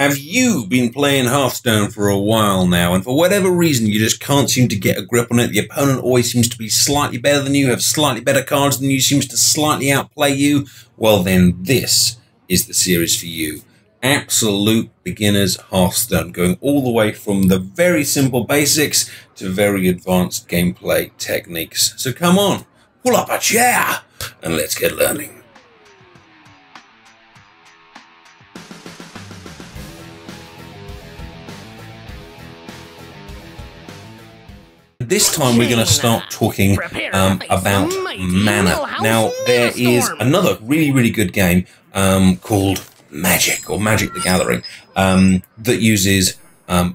Have you been playing Hearthstone for a while now, and for whatever reason you just can't seem to get a grip on it? The opponent always seems to be slightly better than you, have slightly better cards than you, seems to slightly outplay you? Well then, this is the series for you. Absolute Beginners Hearthstone, going all the way from the very simple basics to very advanced gameplay techniques. So come on, pull up a chair and let's get learning. This time we're going to start talking about mana. Now, there is another really good game called Magic, or Magic the Gathering, that uses a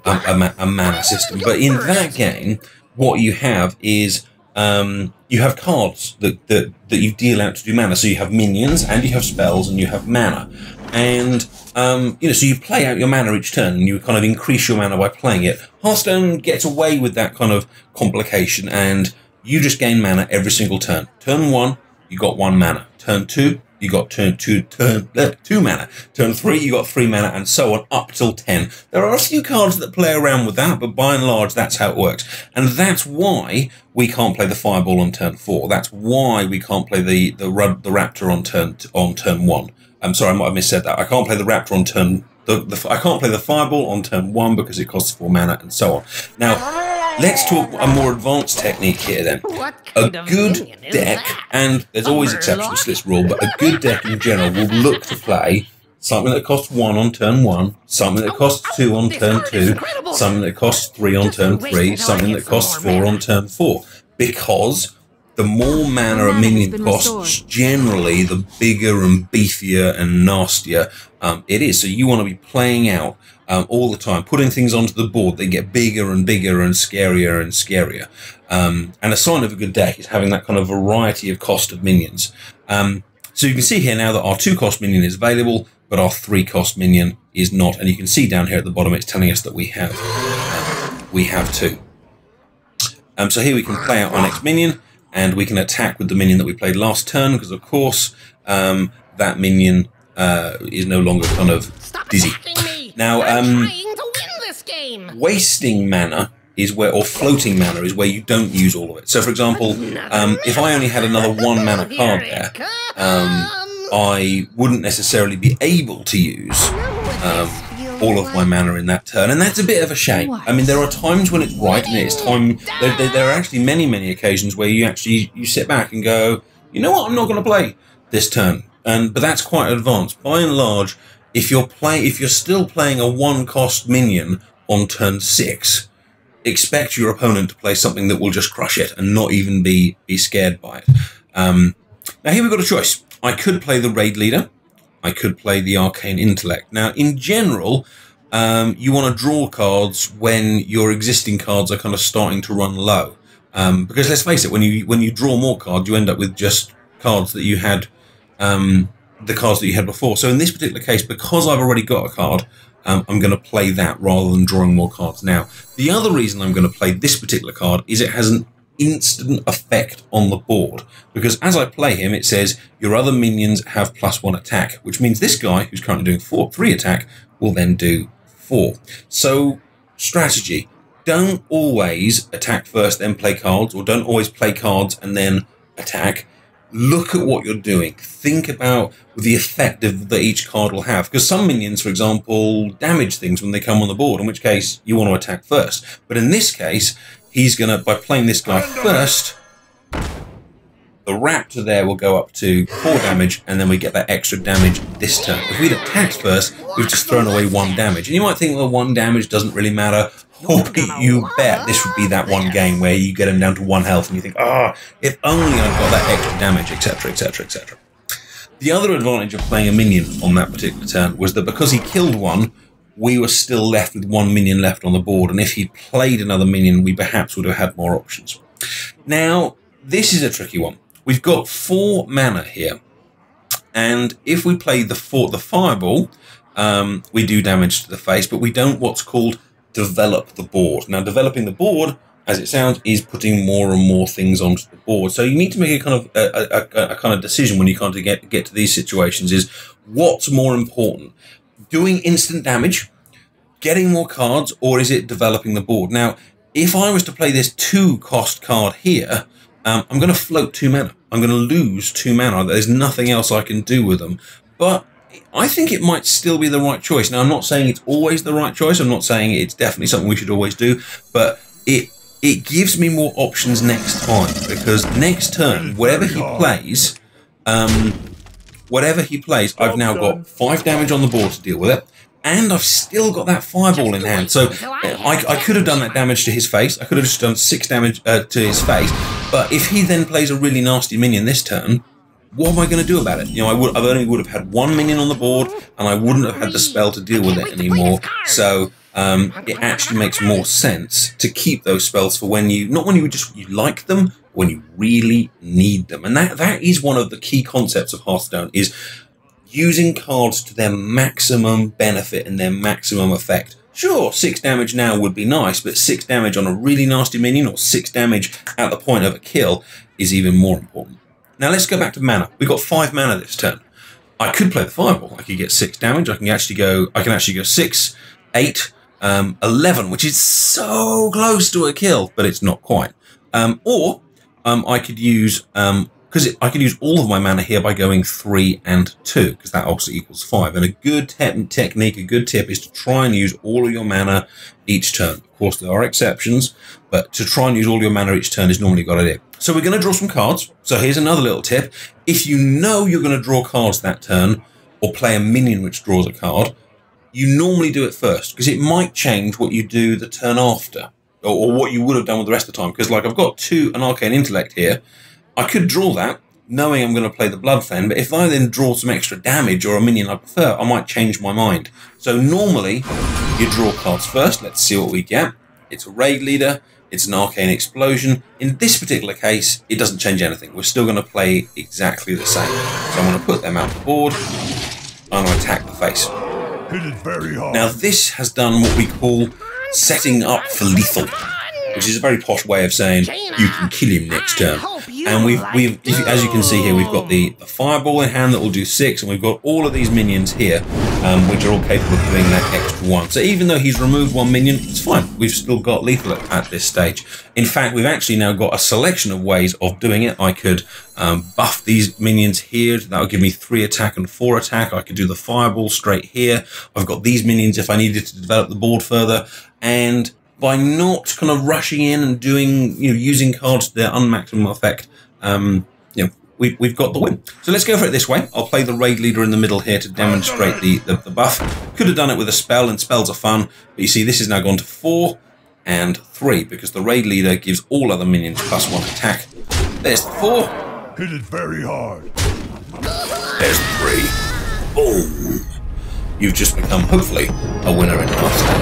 mana system. But in that game, what you have is you have cards that you deal out to do mana. So you have minions, and you have spells, and you have mana. And so you play out your mana each turn, and you kind of increase your mana by playing it. Hearthstone gets away with that kind of complication, and you just gain mana every single turn. Turn 1, you got 1 mana. Turn 2, you got 2 mana. Turn 3, you got 3 mana, and so on up till 10. There are a few cards that play around with that, but by and large, that's how it works. And that's why we can't play the Fireball on turn 4. That's why we can't play the Raptor on turn 1. I'm sorry, I might have missaid that. I can't play the Raptor on turn... I can't play the Fireball on turn 1 because it costs 4 mana and so on. Now, let's talk a more advanced technique here then. A good deck, and there's always exceptions to this rule, but a good deck in general will look to play something that costs 1 on turn 1, something that costs 2 on turn 2, something that costs 3 on turn 3, something that costs 4 on turn 4. Because the more mana a minion costs, generally, the bigger and beefier and nastier it is. So you want to be playing out all the time, putting things onto the board. They get bigger and bigger and scarier and scarier. And a sign of a good deck is having that kind of variety of cost of minions. So you can see here now that our 2-cost minion is available, but our 3-cost minion is not. And you can see down here at the bottom, it's telling us that we have 2. So here we can play out our next minion, and we can attack with the minion that we played last turn, because of course that minion is no longer kind of dizzy. Now, wasting mana is where, or floating mana is where you don't use all of it. So, for example, if I only had another 1 mana card there, I wouldn't necessarily be able to use all of my mana in that turn, and that's a bit of a shame. I mean, there are times when it's right, and it's time. There are actually many occasions where you sit back and go, you know what, I'm not going to play this turn, but that's quite advanced. By and large, if you're still playing a 1-cost minion on turn 6, expect your opponent to play something that will just crush it and not even be scared by it. Now here we've got a choice. I could play the Raid Leader. I could play the Arcane Intellect. Now, in general, you want to draw cards when your existing cards are kind of starting to run low. Because let's face it, when you draw more cards, you end up with just cards that you had, the cards that you had before. So in this particular case, because I've already got a card, I'm going to play that rather than drawing more cards now. The other reason I'm going to play this particular card is it has an instant effect on the board, because as I play him, it says your other minions have +1 attack, which means this guy, who's currently doing 3 attack, will then do 4. So, strategy: don't always attack first, then play cards, or don't always play cards and then attack. Look at what you're doing. Think about the effect that each card will have, because some minions, for example, damage things when they come on the board, in which case you want to attack first. But in this case, he's going to, by playing this guy first, the Raptor there will go up to 4 damage, and then we get that extra damage this turn. If we'd attacked first, we've just thrown away 1 damage. And you might think, well, 1 damage doesn't really matter. Oh, you bet this would be that one game where you get him down to 1 health, and you think, if only I'd got that extra damage, etc, etc, etc. The other advantage of playing a minion on that particular turn was that because he killed 1, we were still left with 1 minion left on the board, and if he'd played another minion, we perhaps would have had more options. Now, this is a tricky one. We've got 4 mana here, and if we play the Fireball, we do damage to the face, but we don't what's called develop the board. Now, developing the board, as it sounds, is putting more and more things onto the board. So you need to make a kind of decision when you kind of get to these situations: is what's more important? Doing instant damage getting more cards, or is it developing the board? Now, if I was to play this 2-cost card here, I'm going to float 2 mana. I'm going to lose 2 mana. There's nothing else I can do with them. But I think it might still be the right choice. Now, I'm not saying it's always the right choice. I'm not saying it's definitely something we should always do. But it gives me more options next time. Because next turn, whatever he plays, I've now got 5 damage on the board to deal with it. And I've still got that fireball in hand. So I could have done that damage to his face. I could have just done 6 damage to his face. But if he then plays a really nasty minion this turn, what am I going to do about it? You know, I only would have had 1 minion on the board, and I wouldn't have had the spell to deal with it anymore. So it actually makes more sense to keep those spells for when you, not when you like them, when you really need them. And that is one of the key concepts of Hearthstone, is using cards to their maximum benefit and their maximum effect. Sure, 6 damage now would be nice, but 6 damage on a really nasty minion, or 6 damage at the point of a kill, is even more important. Now let's go back to mana. We've got 5 mana this turn. I could play the fireball. I could get 6 damage. I can actually go 6, 8, 11, which is so close to a kill, but it's not quite. Or I could use I could use all of my mana here by going 3 and 2, because that also equals 5. And a good technique, a good tip, is to try and use all of your mana each turn. Of course, there are exceptions, but to try and use all your mana each turn is normally a good idea. So we're going to draw some cards. So here's another little tip. If you know you're going to draw cards that turn, or play a minion which draws a card, you normally do it first, because it might change what you do the turn after, or what you would have done with the rest of the time. Because like I've got an Arcane Intellect here. I could draw that, knowing I'm going to play the Bloodfen, but if I then draw some extra damage or a minion I prefer, I might change my mind. So normally, you draw cards first. Let's see what we get. It's a Raid Leader. It's an Arcane Explosion. In this particular case, it doesn't change anything. We're still going to play exactly the same. So I'm going to put them out the board. I'm going to attack the face. Hit it very hard. Now, this has done what we call setting up for lethal, which is a very posh way of saying you can kill him next turn. And as you can see here, we've got the fireball in hand that will do 6, and we've got all of these minions here, which are all capable of doing that extra 1. So even though he's removed 1 minion, it's fine. We've still got lethal at this stage. In fact, we've actually now got a selection of ways of doing it. I could buff these minions here. That would give me 3 attack and 4 attack. I could do the fireball straight here. I've got these minions if I needed to develop the board further. And by not kind of rushing in and doing, using cards to their unmaximum effect, we've got the win. So let's go for it this way. I'll play the Raid Leader in the middle here to demonstrate the buff. Could have done it with a spell, and spells are fun, but you see this has now gone to 4 and 3, because the Raid Leader gives all other minions +1 attack. There's the 4. Hit it very hard. There's the 3. Boom. You've just become, hopefully, a winner in Hearthstone.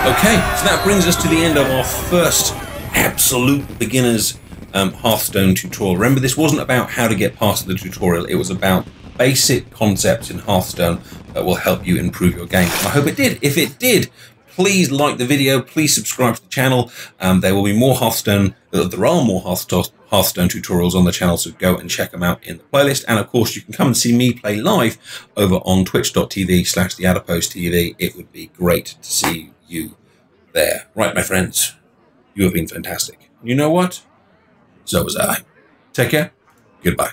Okay, so that brings us to the end of our first absolute beginners Hearthstone tutorial. Remember, this wasn't about how to get past the tutorial. It was about basic concepts in Hearthstone that will help you improve your game. I hope it did. If it did, please like the video. Please subscribe to the channel. There will be more Hearthstone. There are more Hearthstone tutorials on the channel, so go and check them out in the playlist. And of course, you can come and see me play live over on twitch.tv/TheAdiposeTV. It would be great to see you there. Right, my friends, you have been fantastic. You know what? So was I. Take care. Goodbye.